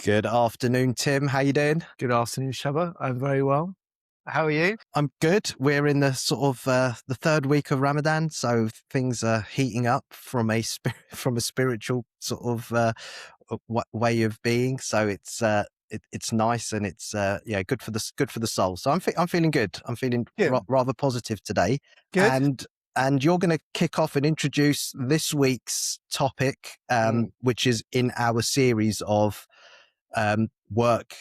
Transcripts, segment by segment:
Good afternoon, Tim. How you doing? Good afternoon, Shabbar. I'm very well. How are you? I'm good. We're in the sort of the third week of Ramadan, so things are heating up from a from a spiritual sort of way of being. So it's nice and it's good for the soul. So I'm feeling good. I'm feeling Good. rather positive today. Good. And you're going to kick off and introduce this week's topic, which is in our series of work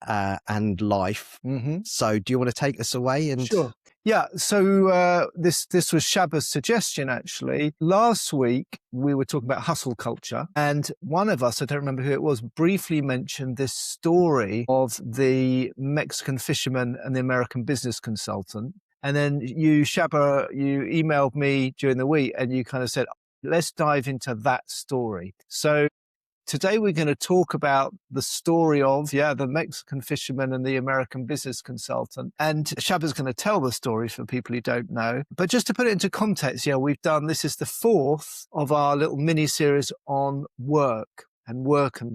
and life. Mm-hmm. So do you want to take us away? And Sure. Yeah. So this was Shabba's suggestion, actually. Last week, we were talking about hustle culture. And one of us, I don't remember who it was, briefly mentioned this story of the Mexican fisherman and the American business consultant. And then you, Shabba, you emailed me during the week and you kind of said, let's dive into that story. So today we're going to talk about the story of, the Mexican fisherman and the American business consultant. And Shabba's going to tell the story for people who don't know. But just to put it into context, this is the fourth of our little mini-series on work and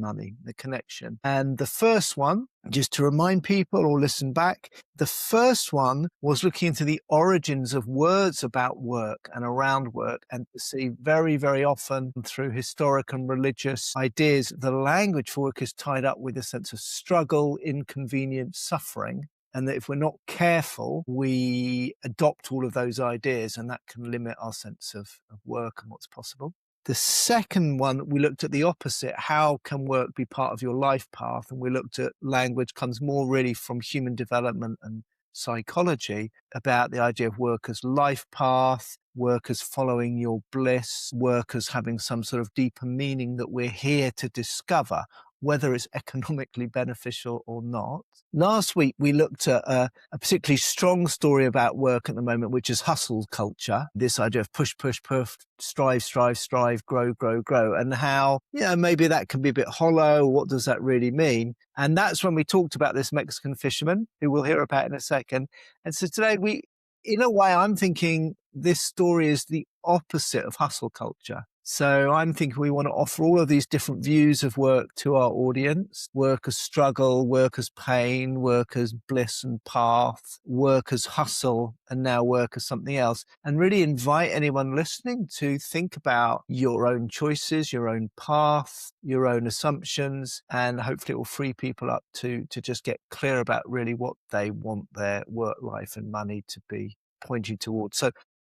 money, the connection. And the first one, just to remind people or listen back, the first one was looking into the origins of words about work and around work, and to see very, very often through historic and religious ideas, the language for work is tied up with a sense of struggle, inconvenience, suffering. And that if we're not careful, we adopt all of those ideas, and that can limit our sense of work and what's possible. The second one, we looked at the opposite. How can work be part of your life path? And we looked at language comes more really from human development and psychology about the idea of work as life path, work as following your bliss, work as having some sort of deeper meaning that we're here to discover, whether it's economically beneficial or not. Last week, we looked at a particularly strong story about work at the moment, which is hustle culture. This idea of push, push, push, strive, grow, and how, maybe that can be a bit hollow. What does that really mean? And that's when we talked about this Mexican fisherman, who we'll hear about in a second. And so today in a way, I'm thinking this story is the opposite of hustle culture. So I'm thinking we want to offer all of these different views of work to our audience: work as struggle, work as pain, work as bliss and path, work as hustle, and now work as something else. And really invite anyone listening to think about your own choices, your own path, your own assumptions, and hopefully it will free people up to just get clear about really what they want their work life and money to be pointing towards. So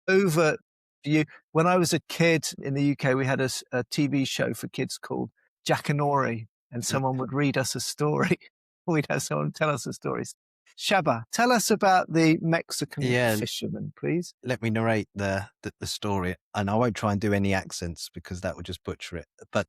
over you. When I was a kid in the UK, we had a TV show for kids called Jackanory, and someone would read us a story. We'd have someone tell us the stories. Shabba, tell us about the Mexican fisherman, please. Let me narrate the story, and I won't try and do any accents because that would just butcher it. But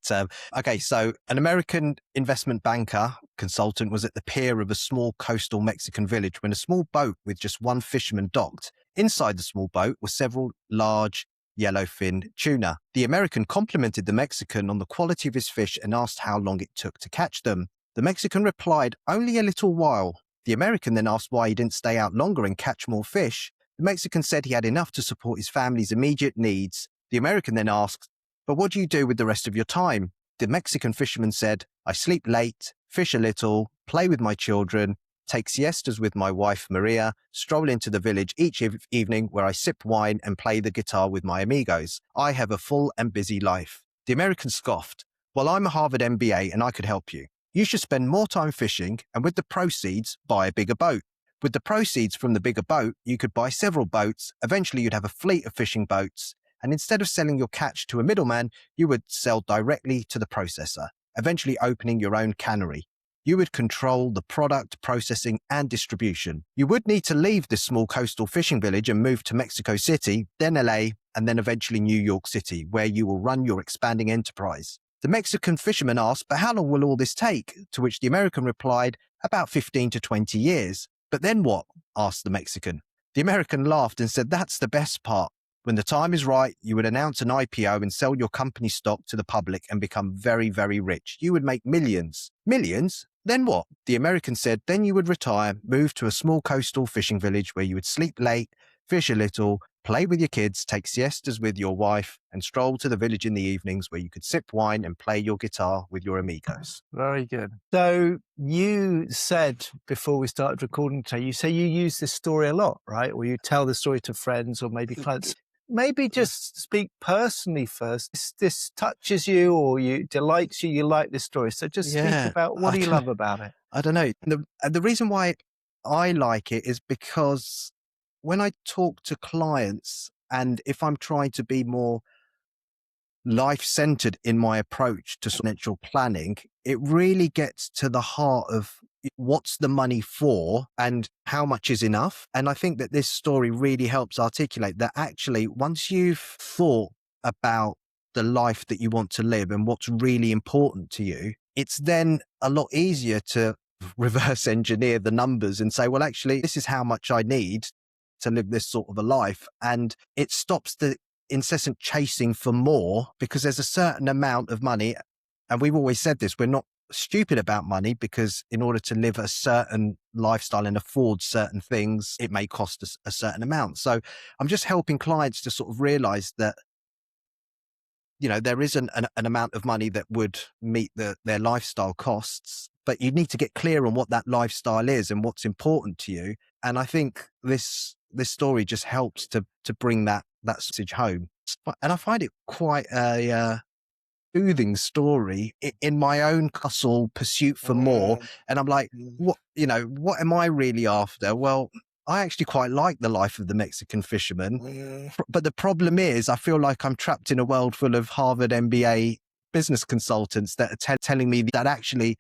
okay, so an American investment banker consultant was at the pier of a small coastal Mexican village when a small boat with just one fisherman docked. Inside the small boat were several large yellowfin tuna. The American complimented the Mexican on the quality of his fish and asked how long it took to catch them. The Mexican replied, "Only a little while." The American then asked why he didn't stay out longer and catch more fish. The Mexican said he had enough to support his family's immediate needs. The American then asked, "But what do you do with the rest of your time?" The Mexican fisherman said, "I sleep late, fish a little, play with my children, take siestas with my wife, Maria, stroll into the village each evening where I sip wine and play the guitar with my amigos. I have a full and busy life." The American scoffed, "Well, I'm a Harvard MBA and I could help you. You should spend more time fishing and with the proceeds, buy a bigger boat. With the proceeds from the bigger boat, you could buy several boats. Eventually, you'd have a fleet of fishing boats. And instead of selling your catch to a middleman, you would sell directly to the processor, eventually opening your own cannery. You would control the product, processing, and distribution. You would need to leave this small coastal fishing village and move to Mexico City, then LA, and then eventually New York City, where you will run your expanding enterprise." The Mexican fisherman asked, "But how long will all this take?" To which the American replied, "About 15 to 20 years. "But then what?" asked the Mexican. The American laughed and said, "That's the best part. When the time is right, you would announce an IPO and sell your company stock to the public and become very, very rich. You would make millions." "Millions? Then what?" The American said, "Then you would retire, move to a small coastal fishing village where you would sleep late, fish a little, play with your kids, take siestas with your wife, and stroll to the village in the evenings where you could sip wine and play your guitar with your amigos. Very good. So you said before we started recording today, you say you use this story a lot, right? Or you tell the story to friends or maybe clients. Maybe just speak personally first. This touches you or you delights you. You like this story. So just speak Yeah. about what do you love about it? I don't know. The reason why I like it is because when I talk to clients and if I'm trying to be more life-centered in my approach to financial planning, it really gets to the heart of what's the money for and how much is enough. And I think that this story really helps articulate that actually, once you've thought about the life that you want to live and what's really important to you, it's then a lot easier to reverse engineer the numbers and say, well, actually, this is how much I need to live this sort of a life. And it stops the incessant chasing for more because there's a certain amount of money. And we've always said this, we're not stupid about money because in order to live a certain lifestyle and afford certain things, it may cost us a certain amount. So I'm just helping clients to sort of realize that, you know, there isn't an amount of money that would meet their lifestyle costs, but you need to get clear on what that lifestyle is and what's important to you. And I think this story just helps to bring that message home. And I find it quite a soothing story in my own hustle pursuit for more. And I'm like, what am I really after? Well, I actually quite like the life of the Mexican fisherman. But the problem is I feel like I'm trapped in a world full of Harvard MBA business consultants that are telling me that actually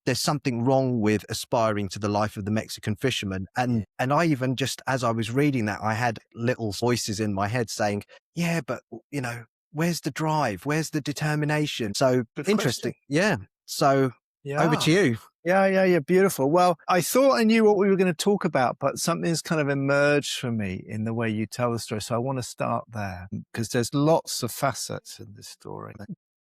there's something wrong with aspiring to the life of the Mexican fisherman. And I even just, as I was reading that, I had little voices in my head saying, yeah, but you know, where's the drive? Where's the determination? So Good interesting. question. Yeah. So over to you. Yeah. Beautiful. Well, I thought I knew what we were going to talk about, but something's kind of emerged for me in the way you tell the story. So I want to start there because there's lots of facets in this story.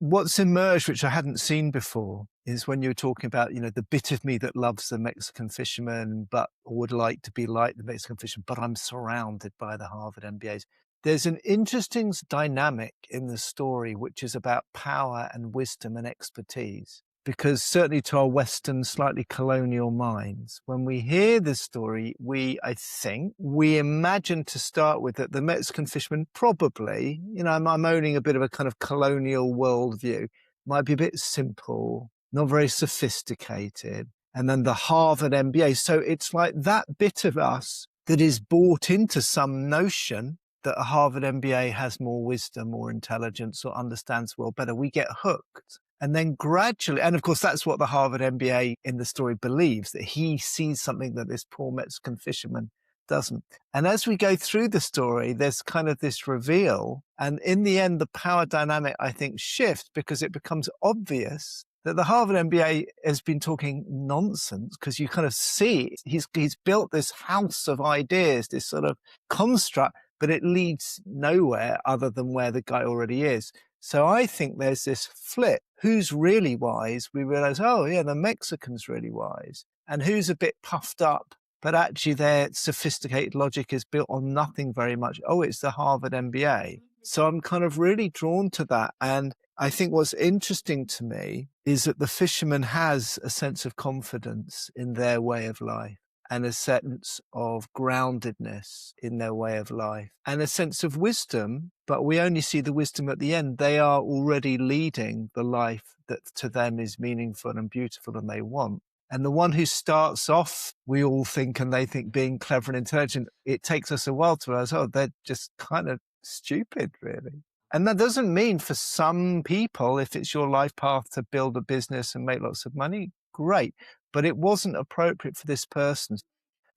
What's emerged, which I hadn't seen before, is when you were talking about, you know, the bit of me that loves the Mexican fisherman, but would like to be like the Mexican fisherman, but I'm surrounded by the Harvard MBAs. There's an interesting dynamic in the story, which is about power and wisdom and expertise. Because certainly to our Western, slightly colonial minds, when we hear this story, I think we imagine to start with that the Mexican fisherman probably, you know, I'm owning a bit of a kind of colonial worldview, might be a bit simple, not very sophisticated. And then the Harvard MBA. So it's like that bit of us that is bought into some notion that a Harvard MBA has more wisdom, more intelligence, or understands the world better. We get hooked. And then gradually, and of course, that's what the Harvard MBA in the story believes, that he sees something that this poor Mexican fisherman doesn't. And as we go through the story, there's kind of this reveal. And in the end, the power dynamic, I think, shifts because it becomes obvious that the Harvard MBA has been talking nonsense because you kind of see he's built this house of ideas, this sort of construct, but it leads nowhere other than where the guy already is. So I think there's this flip. Who's really wise? We realize, oh yeah, the Mexican's really wise. And who's a bit puffed up, but actually their sophisticated logic is built on nothing very much. Oh, it's the Harvard MBA. So I'm kind of really drawn to that. And I think what's interesting to me is that the fisherman has a sense of confidence in their way of life, and a sense of groundedness in their way of life, and a sense of wisdom, but we only see the wisdom at the end. They are already leading the life that to them is meaningful and beautiful and they want. And the one who starts off, we all think, and they think being clever and intelligent, it takes us a while to realize, oh, they're just kind of stupid, really. And that doesn't mean for some people, if it's your life path to build a business and make lots of money, great. But it wasn't appropriate for this person.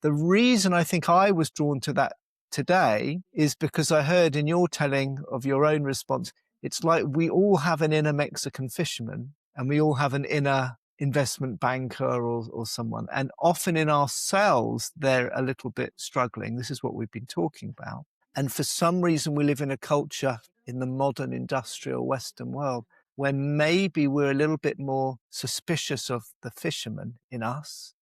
The reason I think I was drawn to that today is because I heard in your telling of your own response, it's like we all have an inner Mexican fisherman and we all have an inner investment banker or someone. And often in ourselves, they're a little bit struggling. This is what we've been talking about. And for some reason, we live in a culture in the modern industrial Western world when maybe we're a little bit more suspicious of the fisherman in us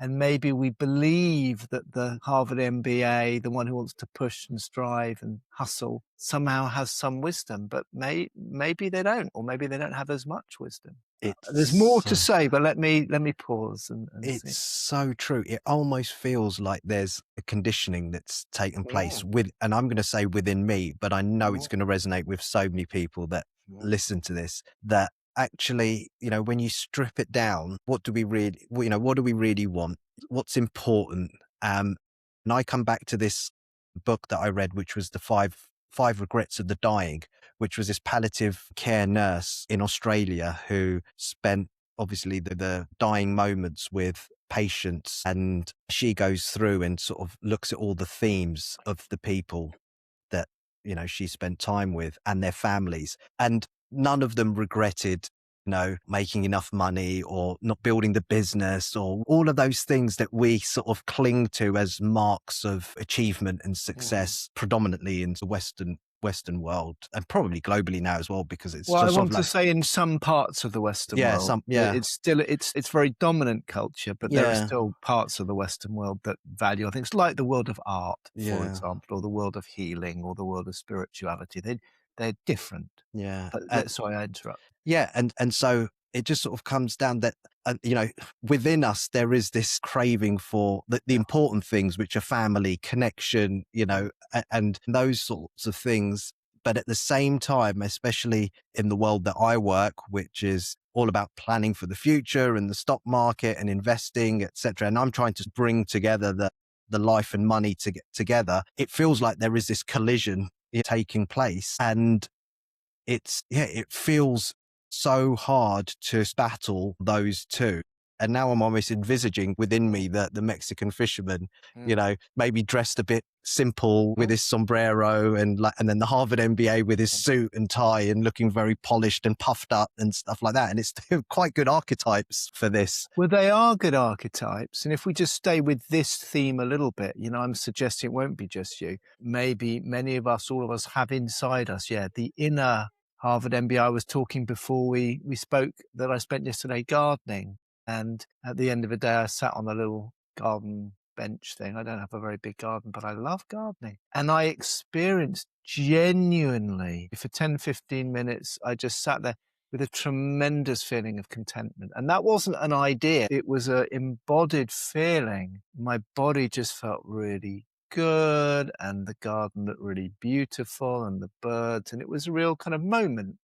And maybe we believe that the Harvard MBA, the one who wants to push and strive and hustle, somehow has some wisdom, but maybe they don't, or maybe they don't have as much wisdom. There's more It's to say, but let me pause and it's see. so true. It almost feels like there's a conditioning that's taken place Mm, with, and I'm going to say within me, but I know it's mm, going to resonate with so many people that mm, listen to this, that actually, when you strip it down, what do we really, what do we really want? What's important? And I come back to this book that I read, which was the five regrets of the dying, which was this palliative care nurse in Australia who spent obviously the dying moments with patients, and she goes through and sort of looks at all the themes of the people that she spent time with and their families, and none of them regretted making enough money or not building the business or all of those things that we sort of cling to as marks of achievement and mm. success, predominantly in the Western world, and probably globally now as well, because it's Well, I just sort of want to like, say in some parts of the Western yeah, world, some, yeah, it's still it's very dominant culture, but there are yeah, still parts of the Western world that value. I think it's like the world of art, for yeah, example, or the world of healing, or the world of spirituality. They're different. yeah. But sorry, I interrupt. Yeah, and so it just sort of comes down that within us there is this craving for the important things, which are family, connection, and those sorts of things. But at the same time, especially in the world that I work, which is all about planning for the future and the stock market and investing, etc., and I'm trying to bring together the life and money to get together. It feels like there is this collision taking place, and it feels so hard to battle those two. And now I'm almost envisaging within me that the Mexican fisherman, Mm, maybe dressed a bit simple with mm, his sombrero, and then the Harvard MBA with his mm. suit and tie and looking very polished and puffed up and stuff like that. And it's quite good archetypes for this. Well, they are good archetypes. And if we just stay with this theme a little bit, I'm suggesting it won't be just you. Maybe many of us, all of us have inside us, the inner Harvard MBA. I was talking before we spoke that I spent yesterday gardening. And at the end of the day, I sat on a little garden bench thing. I don't have a very big garden, but I love gardening. And I experienced genuinely for 10, 15 minutes, I just sat there with a tremendous feeling of contentment. And that wasn't an idea. It was an embodied feeling. My body just felt really good, and the garden looked really beautiful, and the birds, and it was a real kind of moment.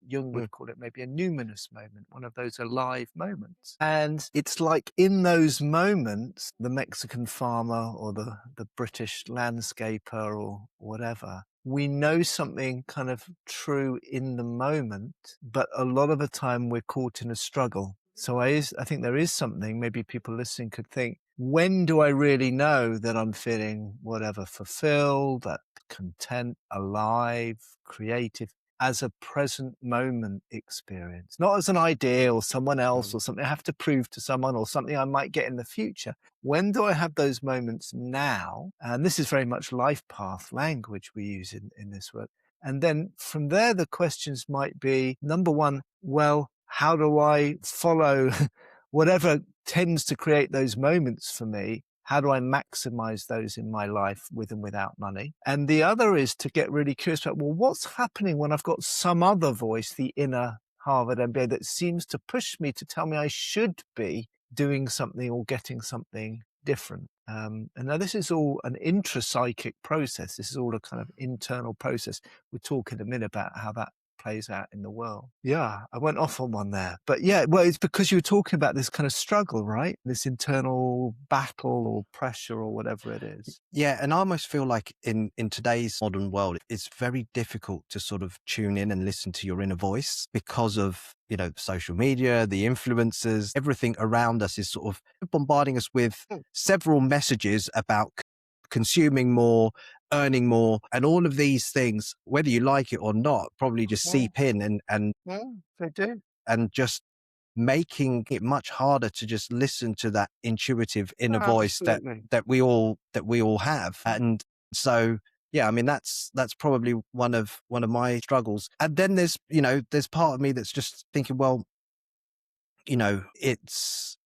Jung Mm, would call it maybe a numinous moment, one of those alive moments. And it's like in those moments, the Mexican farmer or the British landscaper or whatever, we know something kind of true in the moment, but a lot of the time we're caught in a struggle. So I think there is something, maybe people listening could think, when do I really know that I'm feeling whatever, fulfilled, content, alive, creative? As a present moment experience, not as an idea or someone else mm, or something I have to prove to someone or something I might get in the future. When do I have those moments now? And this is very much life path language we use in this work. And then from there, the questions might be number one, well, how do I follow whatever tends to create those moments for me? How do I maximize those in my life with and without money? And the other is to get really curious about, well, what's happening when I've got some other voice, the inner Harvard MBA, that seems to push me to tell me I should be doing something or getting something different. And now this is all an intrapsychic process. This is all a kind of internal process. We'll talk in a minute about how that plays out in the world. Yeah, I went off on one there. But yeah, well, it's because you were talking about this kind of struggle, right? This internal battle or pressure or whatever it is. Yeah, and I almost feel like in today's modern world, it's very difficult to sort of tune in and listen to your inner voice because of, social media, the influencers, everything around us is sort of bombarding us with several messages about consuming more, earning more, and all of these things, whether you like it or not, probably just Mm, seep in mm, they do. and just making it much harder to just listen to that intuitive inner voice that Absolutely. that we all have. And so yeah, I mean that's probably one of my struggles. And then there's part of me that's just thinking, well, it's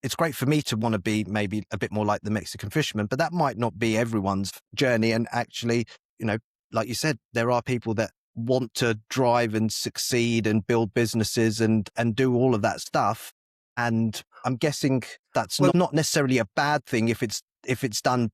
it's great for me to want to be maybe a bit more like the Mexican fisherman, but that might not be everyone's journey. And actually, you know, like you said, there are people that want to drive and succeed and build businesses and do all of that stuff. And I'm guessing that's Well, not necessarily a bad thing if it's done it,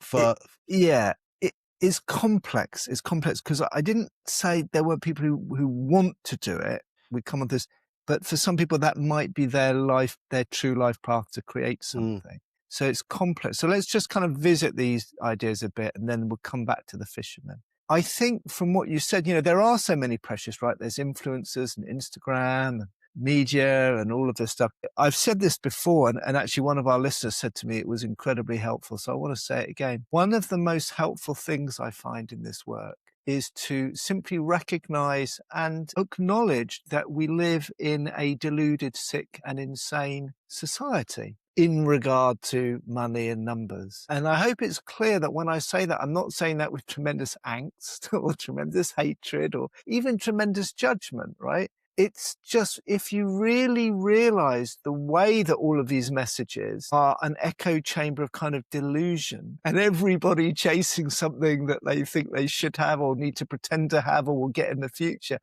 for. yeah, it is complex. It's complex because I didn't say there weren't people who want to do it. We come on this, but for some people that might be their life, their true life path to create something. So it's complex. So let's just kind of visit these ideas a bit, and then we'll come back to the fisherman. I think from what you said, there are so many pressures, right? There's influencers and Instagram and media and all of this stuff. I've said this before, and actually one of our listeners said to me it was incredibly helpful. So I want to say it again. One of the most helpful things I find in this work is to simply recognize and acknowledge that we live in a deluded, sick and insane society in regard to money and numbers. And I hope it's clear that when I say that, I'm not saying that with tremendous angst or tremendous hatred or even tremendous judgment, right? It's just, if you really realize the way that all of these messages are an echo chamber of kind of delusion and everybody chasing something that they think they should have or need to pretend to have or will get in the future.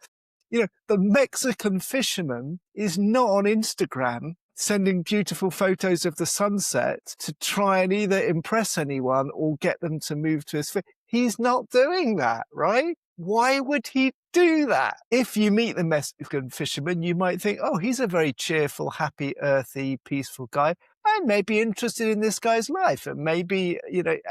The Mexican fisherman is not on Instagram sending beautiful photos of the sunset to try and either impress anyone or get them to move to his fish. He's not doing that, right? Why would he do that? If you meet the Mexican fisherman, you might think, oh, he's a very cheerful, happy, earthy, peaceful guy. I may be interested in this guy's life. And maybe,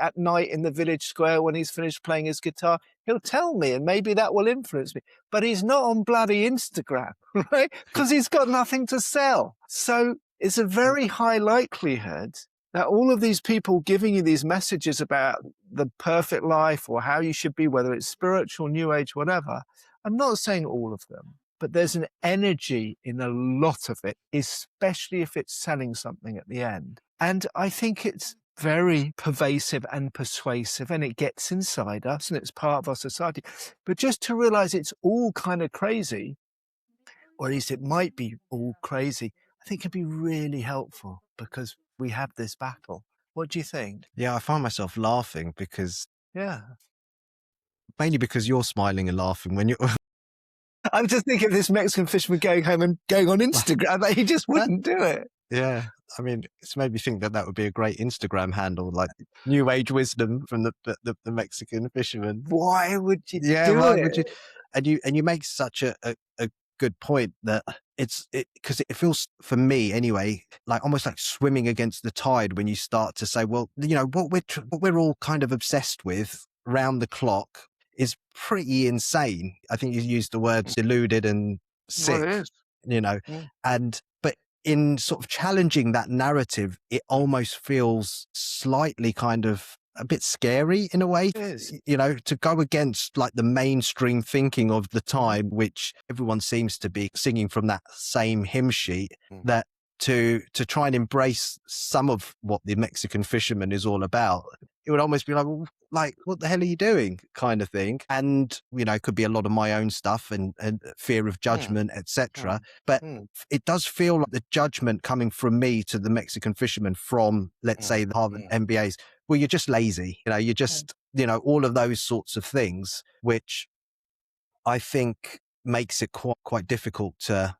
at night in the village square when he's finished playing his guitar, he'll tell me and maybe that will influence me. But he's not on bloody Instagram, right? Because he's got nothing to sell. So it's a very high likelihood that all of these people giving you these messages about the perfect life or how you should be, whether it's spiritual, new age, whatever, I'm not saying all of them, but there's an energy in a lot of it, especially if it's selling something at the end. And I think it's very pervasive and persuasive, and it gets inside us and it's part of our society. But just to realize it's all kind of crazy, or at least it might be all crazy, I think it'd be really helpful because we have this battle. What do you think? Yeah, I find myself laughing Yeah. mainly because you're smiling and laughing when you're. I'm just thinking of this Mexican fisherman going home and going on Instagram. He just wouldn't do it. Yeah. I mean, it's made me think that would be a great Instagram handle, like new age wisdom from the Mexican fisherman. Why would you Yeah, do why it? would you? And you make such a good point that because it feels, for me anyway, like almost like swimming against the tide when you start to say, well, what we're all kind of obsessed with round the clock is pretty insane. I think you used the words deluded and Well, sick, it is. Yeah. but in sort of challenging that narrative, it almost feels slightly kind of a bit scary in a way, It is. to go against like the mainstream thinking of the time, which everyone seems to be singing from that same hymn sheet, that to try and embrace some of what the Mexican fisherman is all about, it would almost be like, well, like, what the hell are you doing, kind of thing. And, it could be a lot of my own stuff and fear of judgment, etc. But it does feel like the judgment coming from me to the Mexican fisherman from, let's say, the Harvard MBAs, well, you're just lazy, you're just, all of those sorts of things, which I think makes it quite difficult to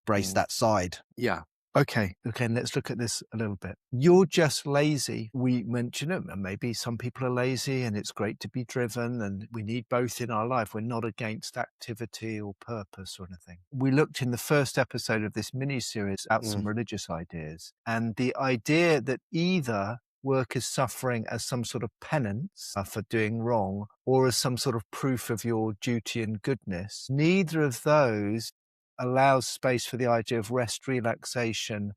embrace that side. Yeah. Okay, and let's look at this a little bit. You're just lazy. We mention it, and maybe some people are lazy and it's great to be driven and we need both in our life. We're not against activity or purpose or anything. We looked in the first episode of this mini-series at some religious ideas, and the idea that either work is suffering as some sort of penance for doing wrong or as some sort of proof of your duty and goodness, neither of those allows space for the idea of rest, relaxation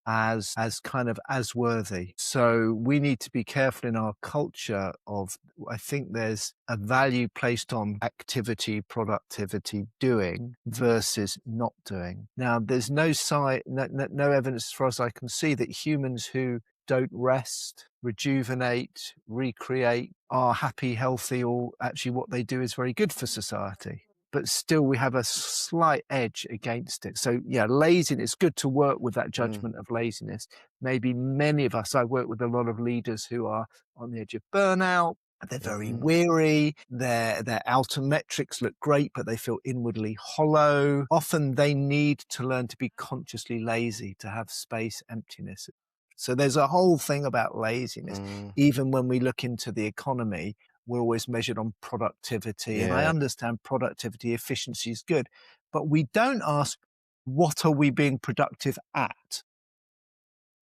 as kind of as worthy. So we need to be careful in our culture of, I think there's a value placed on activity, productivity, doing versus not doing. Now, there's no evidence as far as I can see that humans who don't rest, rejuvenate, recreate, are happy, healthy, or actually what they do is very good for society. but still we have a slight edge against it. So yeah, laziness, good to work with that Mm, judgment of laziness. Maybe many of us, I work with a lot of leaders who are on the edge of burnout. They're very mm, weary. Their outer metrics look great, but they feel inwardly hollow. Often they need to learn to be consciously lazy, to have space, emptiness. So there's a whole thing about laziness. mm. Even when we look into the economy, we're always measured on productivity. And I Yeah. understand productivity, efficiency is good, but we don't ask, what are we being productive at?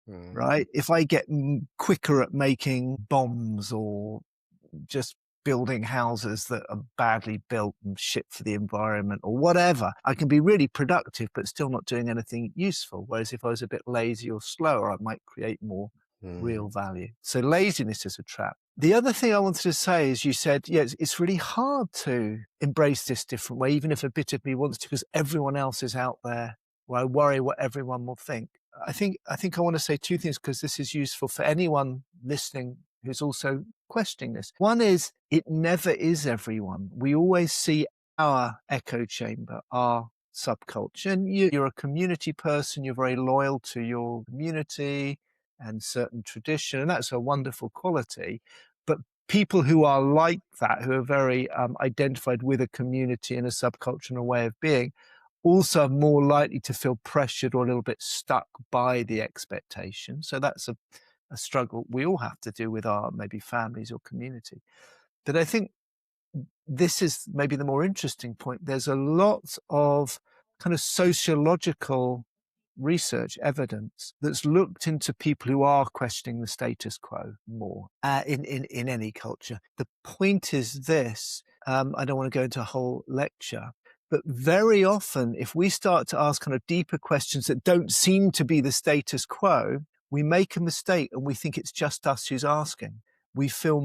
Mm, Right? If I get quicker at making bombs or just building houses that are badly built and shit for the environment or whatever, I can be really productive, but still not doing anything useful. Whereas if I was a bit lazy or slower, I might create more mm, real value. So laziness is a trap. The other thing I wanted to say is you said, yeah, it's really hard to embrace this different way, even if a bit of me wants to, because everyone else is out there. Well, I worry what everyone will think. I think I want to say two things because this is useful for anyone listening who's also questioning this. One is it never is everyone. We always see our echo chamber, our subculture. And you're a community person, you're very loyal to your community and certain tradition, and that's a wonderful quality. But people who are like that, who are very identified with a community and a subculture and a way of being, also are more likely to feel pressured or a little bit stuck by the expectation. So that's a struggle we all have to do with our maybe families or community. But I think this is maybe the more interesting point. There's a lot of kind of sociological research evidence that's looked into people who are questioning the status quo more in any culture. The point is this, I don't want to go into a whole lecture, but very often if we start to ask kind of deeper questions that don't seem to be the status quo, we make a mistake and we think it's just us who's asking. We feel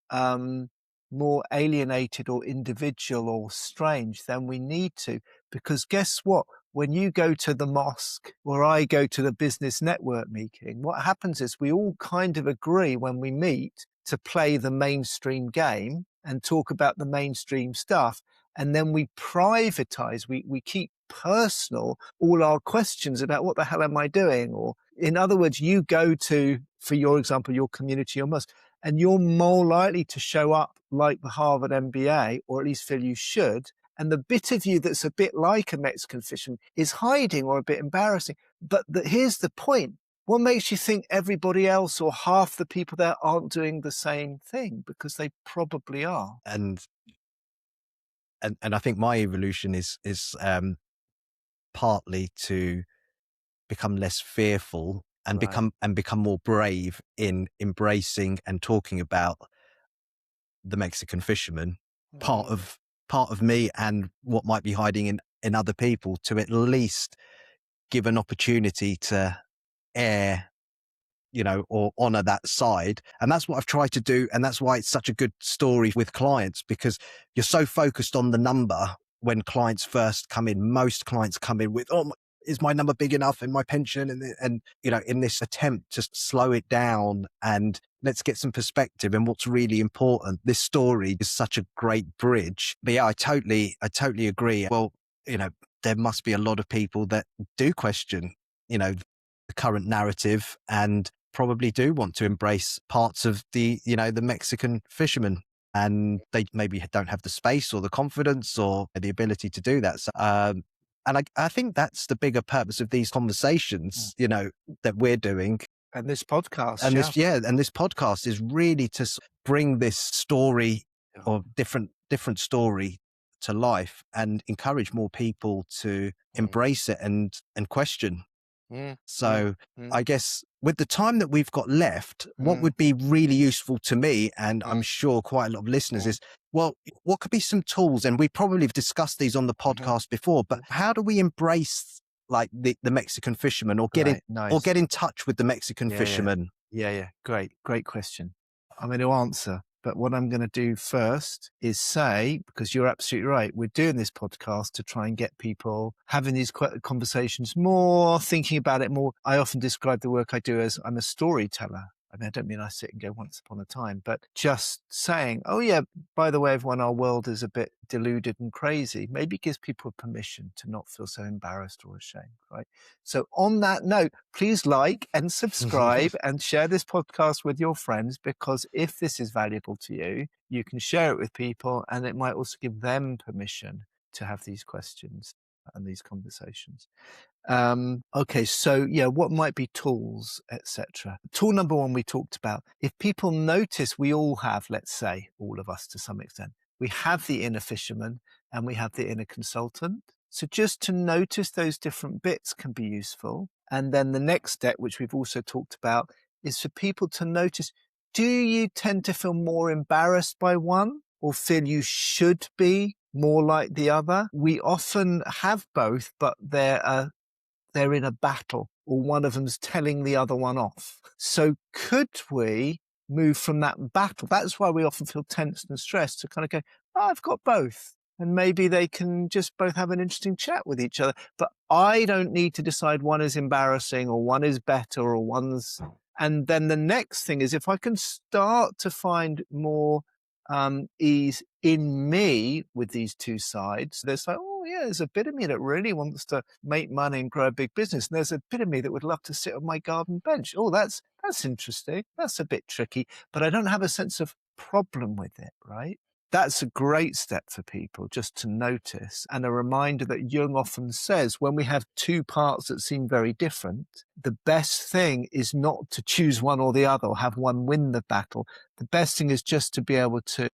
um, more alienated or individual or strange than we need to. Because guess what? When you go to the mosque or I go to the business network meeting, what happens is we all kind of agree when we meet to play the mainstream game and talk about the mainstream stuff. And then we privatize, we keep personal all our questions about what the hell am I doing? Or in other words, you go to, for your example, your community or mosque, and you're more likely to show up like the Harvard MBA, or at least feel you should. And the bit of you that's a bit like a Mexican fisherman is hiding or a bit embarrassing. But here's the point. What makes you think everybody else or half the people there aren't doing the same thing? Because they probably are. and and I think my evolution is partly to become less fearful and Right. become more brave in embracing and talking about the Mexican fisherman, part Mm, of part of me and what might be hiding in other people, to at least give an opportunity to air, or honor that side. And that's what I've tried to do. And that's why it's such a good story with clients, because you're so focused on the number when clients first come in. Most clients come in with, oh, is my number big enough in my pension? And in this attempt to slow it down and let's get some perspective and what's really important. This story is such a great bridge. But yeah, I totally agree. Well, there must be a lot of people that do question, the current narrative and probably do want to embrace parts of the Mexican fisherman, and they maybe don't have the space or the confidence or the ability to do that. So, and I think that's the bigger purpose of these mm. conversations, that we're doing. And this podcast, And yeah. this podcast is really to bring this story Yeah. or different story to life and encourage more people to Mm, embrace it and question. mm, mm, So mm, I guess with the time that we've got left, what mm, would be really useful to me, and I'm mm, sure quite a lot of listeners, mm, is, well, what could be some tools? And we probably have discussed these on the mhm, podcast before, but mm. how do we embrace like the Mexican fisherman, or Right, get nice. in touch with the Mexican Yeah, yeah. fisherman? Yeah, yeah. Great question. I'm going to answer, but what I'm going to do first is say, because you're absolutely right, we're doing this podcast to try and get people having these conversations more, thinking about it more. I often describe the work I do as I'm a storyteller. I mean, I don't mean I sit and go once upon a time, but just saying, oh yeah, by the way, everyone, our world is a bit deluded and crazy, maybe gives people permission to not feel so embarrassed or ashamed, right? So on that note, please like and subscribe and share this podcast with your friends, because if this is valuable to you, you can share it with people, and it might also give them permission to have these questions and these conversations. Okay, so yeah, what might be tools, etc. Tool number one we talked about. If people notice, we all have, let's say, all of us to some extent, we have the inner fisherman and we have the inner consultant. So just to notice those different bits can be useful. And then the next step, which we've also talked about, is for people to notice, do you tend to feel more embarrassed by one or feel you should be more like the other? We often have both, but they're in a battle, or one of them's telling the other one off. So could we move from that battle? That's why we often feel tense and stressed, to kind of go, oh, I've got both. And maybe they can just both have an interesting chat with each other. But I don't need to decide one is embarrassing or one is better or one's. And then the next thing is, if I can start to find more ease in me with these two sides, there's like, oh yeah, there's a bit of me that really wants to make money and grow a big business, and there's a bit of me that would love to sit on my garden bench. Oh, that's interesting. That's a bit tricky, but I don't have a sense of problem with it, right? That's a great step for people, just to notice, and a reminder that Jung often says, when we have two parts that seem very different, the best thing is not to choose one or the other or have one win the battle. The best thing is just to be able to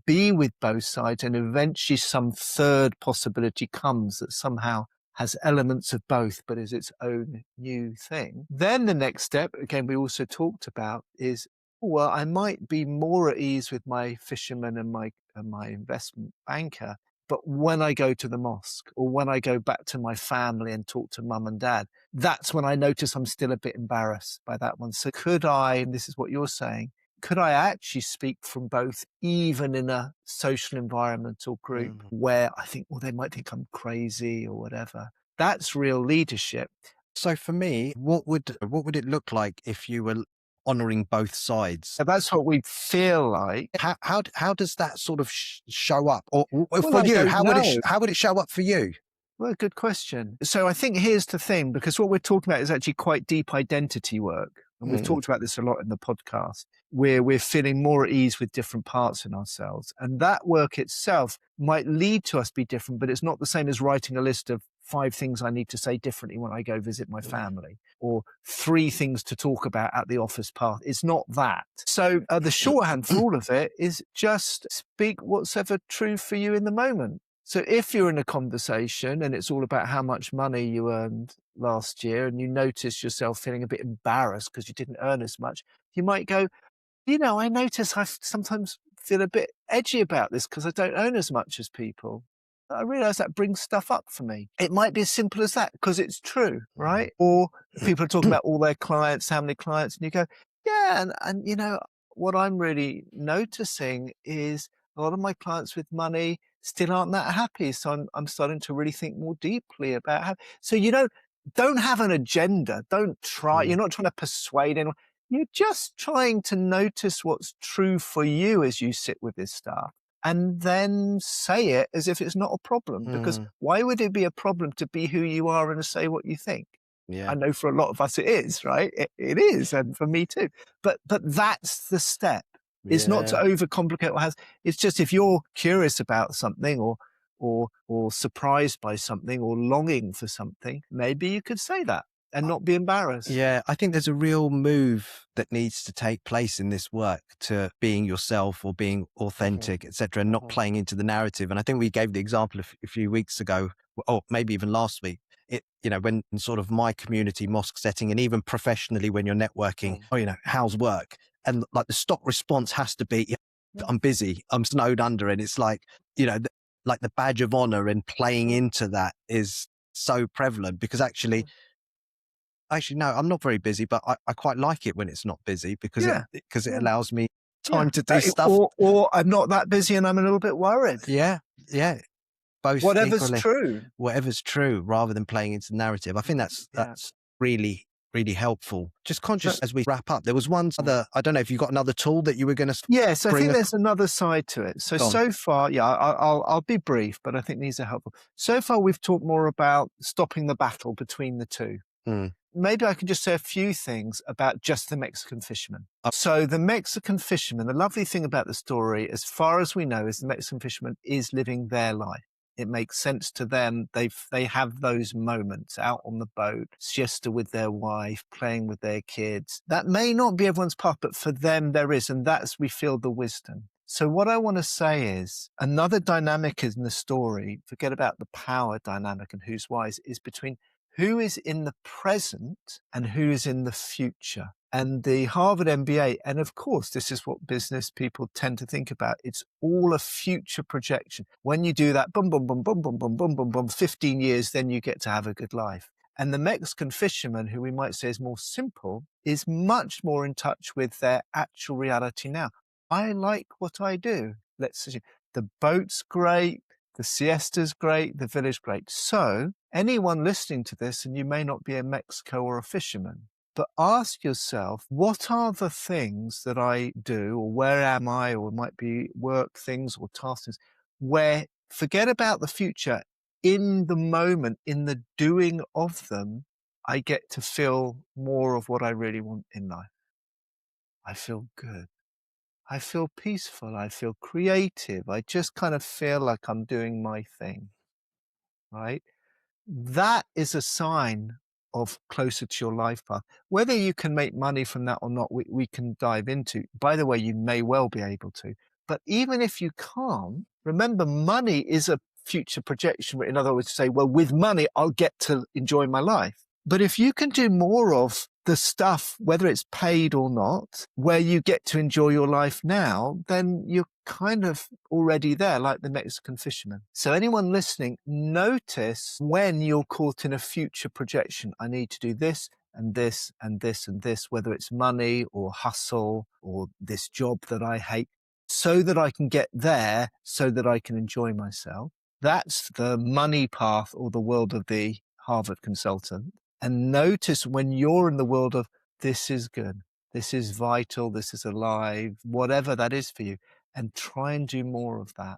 be with both sides, and eventually some third possibility comes that somehow has elements of both but is its own new thing. Then the next step, again, we also talked about, is, well, I might be more at ease with my fisherman and my investment banker, but when I go to the mosque or when I go back to my family and talk to mum and dad, that's when I notice I'm still a bit embarrassed by that one. So could I, and this is what you're saying, could I actually speak from both, even in a social environment or group where I think, well, they might think I'm crazy or whatever? That's real leadership. So for me, what would it look like if you were honoring both sides? So that's what we feel like. How does that sort of show up? Or Well, for you, how would it show up for you? Well, good question. So I think here's the thing, because what we're talking about is actually quite deep identity work. And we've talked about this a lot in the podcast, where we're feeling more at ease with different parts in ourselves. And that work itself might lead to us be different, but it's not the same as writing a list of 5 things I need to say differently when I go visit my family, or 3 things to talk about at the office path. It's not that. So the shorthand for all of it is just speak what's ever true for you in the moment. So if you're in a conversation and it's all about how much money you earned last year, and you notice yourself feeling a bit embarrassed because you didn't earn as much, you might go, I notice I sometimes feel a bit edgy about this because I don't earn as much as people. I realize that brings stuff up for me. It might be as simple as that, because it's true, right? Or people are talking about all their clients, how many clients, and you go, yeah, and what I'm really noticing is a lot of my clients with money still aren't that happy. So I'm starting to really think more deeply about how. So don't have an agenda. Don't try. You're not trying to persuade anyone. You're just trying to notice what's true for you as you sit with this stuff, and then say it as if it's not a problem. Because why would it be a problem to be who you are and to say what you think? Yeah. I know for a lot of us it is, right? It is, and for me too. But that's the step. It's not to overcomplicate what has. It's just, if you're curious about something or surprised by something or longing for something, maybe you could say that and not be embarrassed. Yeah, I think there's a real move that needs to take place in this work to being yourself or being authentic, etc., and not playing into the narrative. And I think we gave the example a few weeks ago, or maybe even last week. When in sort of my community mosque setting, and even professionally when you're networking, how's work? And like the stock response has to be, I'm busy, I'm snowed under. And it's like, like the badge of honor, and playing into that is so prevalent, because actually, no, I'm not very busy, but I quite like it when it's not busy, because it allows me time to do stuff. Or I'm not that busy and I'm a little bit worried. Yeah. Both Whatever's equally. true. Whatever's true, rather than playing into the narrative. I think that's really really helpful. Just conscious So, as we wrap up, there was one other, I don't know if you got another tool that you were going to yes, I bring think us there's another side to it. So, on. so far, yeah, I'll be brief, but I think these are helpful. So far, we've talked more about stopping the battle between the two. Mm. Maybe I can just say a few things about just the Mexican fisherman. Uh, So the Mexican fisherman, the lovely thing about the story, as far as we know, is the Mexican fisherman is living their life. It makes sense to them. They have those moments out on the boat, siesta with their wife, playing with their kids. That may not be everyone's path, but for them there is, and that's we feel the wisdom. So what I want to say is another dynamic in the story, forget about the power dynamic and who's wise, is between who is in the present and who is in the future. And the Harvard MBA, and of course, this is what business people tend to think about. It's all a future projection. When you do that, boom, boom, boom, boom, boom, boom, boom, boom, boom, 15 years, then you get to have a good life. And the Mexican fisherman, who we might say is more simple, is much more in touch with their actual reality now. I like what I do. Let's see. The boat's great. The siesta's great, the village great. So anyone listening to this, and you may not be in Mexico or a fisherman, but ask yourself, what are the things that I do, or where am I, or it might be work things or tasks, where forget about the future, in the moment, in the doing of them, I get to feel more of what I really want in life. I feel good. I feel peaceful. I feel creative. I just kind of feel like I'm doing my thing, right? That is a sign of closer to your life path. Whether you can make money from that or not, we can dive into. By the way, you may well be able to. But even if you can't, remember, money is a future projection. In other words, say, well, with money, I'll get to enjoy my life. But if you can do more of the stuff, whether it's paid or not, where you get to enjoy your life now, then you're kind of already there, like the Mexican fisherman. So anyone listening, notice when you're caught in a future projection. I need to do this and this and this and this, whether it's money or hustle or this job that I hate, so that I can get there, so that I can enjoy myself. That's the money path or the world of the Harvard consultant. And notice when you're in the world of this is good, this is vital, this is alive, whatever that is for you, and try and do more of that.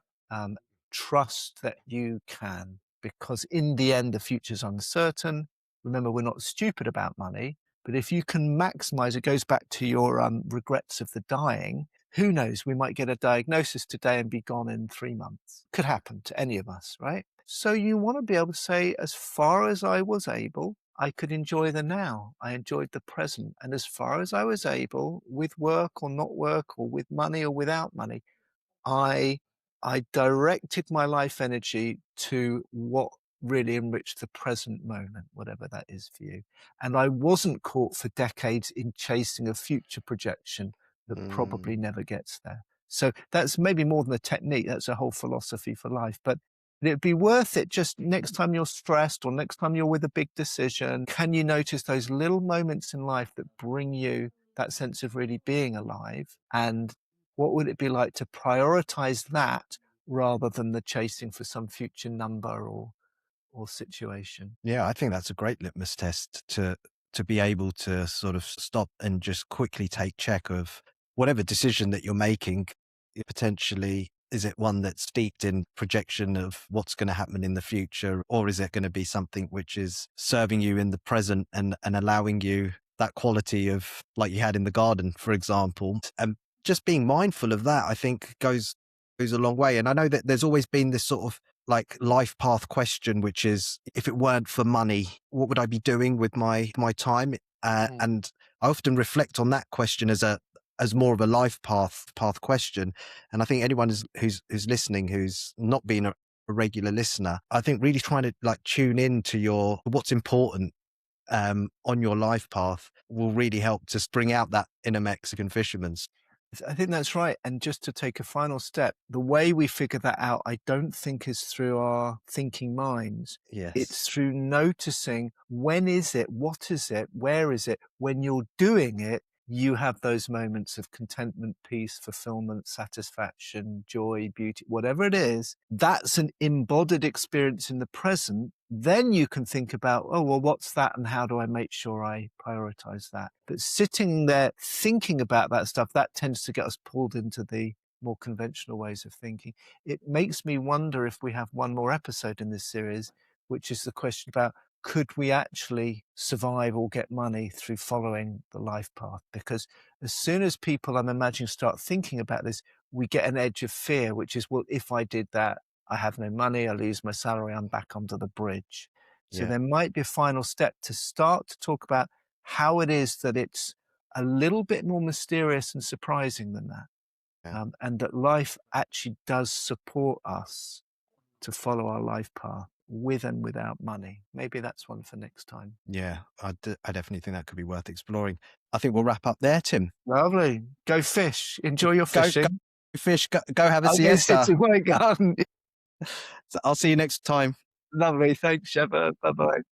Trust that you can, because in the end, the future's uncertain. Remember, we're not stupid about money, but if you can maximize, it goes back to your regrets of the dying. Who knows? We might get a diagnosis today and be gone in 3 months. Could happen to any of us, right? So you want to be able to say, as far as I was able, I could enjoy the now. I enjoyed the present. And as far as I was able, with work or not work, or with money or without money, I I directed my life energy to what really enriched the present moment, whatever that is for you. And I wasn't caught for decades in chasing a future projection that Mm. probably never gets there. So that's maybe more than a technique, that's a whole philosophy for life. But it'd be worth it just next time you're stressed or next time you're with a big decision. Can you notice those little moments in life that bring you that sense of really being alive? And what would it be like to prioritize that rather than the chasing for some future number or situation? Yeah, I think that's a great litmus test to be able to sort of stop and just quickly take check of whatever decision that you're making. Potentially, is it one that's steeped in projection of what's going to happen in the future, or is it going to be something which is serving you in the present and allowing you that quality of like you had in the garden, for example? And just being mindful of that, I think goes a long way. And I know that there's always been this sort of like life path question, which is, if it weren't for money, what would I be doing with my time? Mm. And I often reflect on that question as more of a life path question. And I think anyone who's listening, who's not been a regular listener, I think really trying to like tune in to what's important on your life path will really help to bring out that inner Mexican fisherman's. I think that's right. And just to take a final step, the way we figure that out, I don't think is through our thinking minds. Yes. It's through noticing when is it, what is it, where is it. When you're doing it, you have those moments of contentment, peace, fulfillment, satisfaction, joy, beauty, whatever it is. That's an embodied experience in the present then you can think about, oh, well, what's that and how do I make sure I prioritize that? But sitting there thinking about that stuff, that tends to get us pulled into the more conventional ways of thinking. It makes me wonder if we have one more episode in this series, which is the question about, could we actually survive or get money through following the life path? Because as soon as people, I'm imagining, start thinking about this, we get an edge of fear, which is, well, if I did that, I have no money, I lose my salary, I'm back under the bridge. So Yeah. there might be a final step to start to talk about how it is that it's a little bit more mysterious and surprising than that. Yeah. And that life actually does support us to follow our life path with and without money. Maybe that's one for next time. Yeah. I definitely think that could be worth exploring. I think we'll wrap up there, Tim. Lovely. Go fish. Enjoy your Go fishing. fish, go have a I'm going to sit siesta. in my garden. So I'll see you next time. Lovely. Thanks, Shabba. Bye-bye.